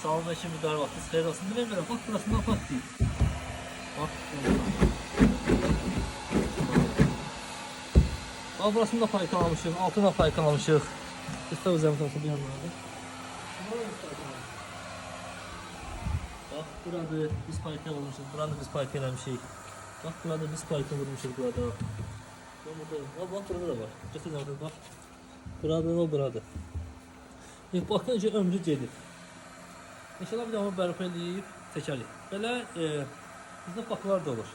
Sağ ve şimdi dar vakti xeyir olsun. Demek böyle bak burasında bak değil. Bak. Bak burasında paykan almışıq, altına paykan almışıq. Üstə üzərimizə olsa bir yanlarda. Bak burada biz paykan almışıq, burada biz paykan eləmişik. Bak burada biz paykan vurmuşuz burada. Bak burada da var. Götür orada bak. Burada o burada. Bakın önce ömrü gedir. İnşallah bir daha bərpa eləyib çəkərik. Belə bizdə baklar da olur.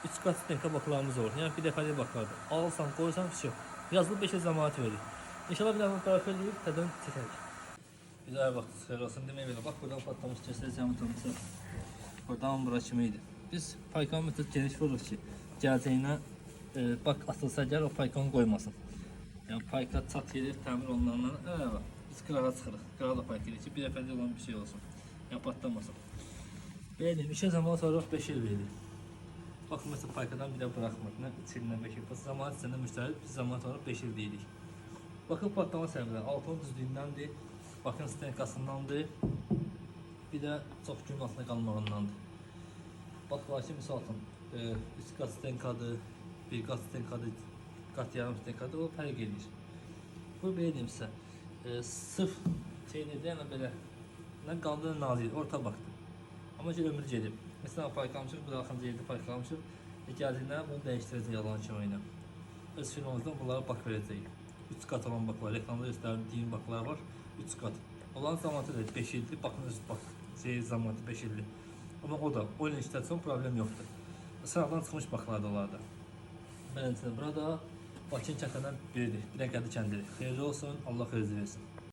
3 qat stenka baklarımız olur. Yəni bir dəfəlik baklardır. Alsan, qoysan fişik. Yazılı 5 zəmanət verir. İnşallah bir daha bərpa eləyib tədən çəkərik. Güzel vaxt xeyir olsun demək belə. Bax buradan patlamış göstərəcəm utanırsa. Buradan bura kimi idi. Biz paykan mütləq geniş vururuq ki, gələcəyinə bak atılsa gəl o paykanı qoymasın. Yəni payka çat yeri təmir olunandan biz qırağa çıxırıq. Qırağa da payka edirik ki, bir dəfəlik olan bir şey olsun. Yəni patlamasın. Belə deyim, 2 zaman sonra 5 il veririk. Bakın mesela paykadan bir də bıraxmır. Nə 3 ildən 5 il. Zaman içində müştəri biz zaman sonra 5 il deyirik. Bakın patlama səbəbləri altının düzlüyündəndir. Bakın stenkasındandır. Bir də çox gün altında qalmağındandır. Bak var ki misal üçün 3 qat stenkadır, 1 qat stenkadır, qat yarım stenkadır, o fərq edir. Bu belə deyim sizə, sırf şeydir, yəni belə nə qaldı nazik, orta baxdı. Amma ki ömür gedib. Mesela payqamışıq, bu da axıncı yerdə payqamışıq. Gəldiyindən bunu dəyişdirəcək yalan kimi ilə. Öz firmamızdan bunlara bak verəcəyik. 3 qat olan baklar, reklamda göstərdiyim baklar var, 3 qat. Olan zamanı da 5 ildir, bakın öz bak, zamanı 5 ildir. Ama o da, o ile işlətsən problem yoxdur. Sınavdan çıxmış baklar da olardı. Beləncə burada Bakın kəndlərindən biridir, bir də Qədi kəndidir. Xeyirli olsun, Allah xeyirli versin.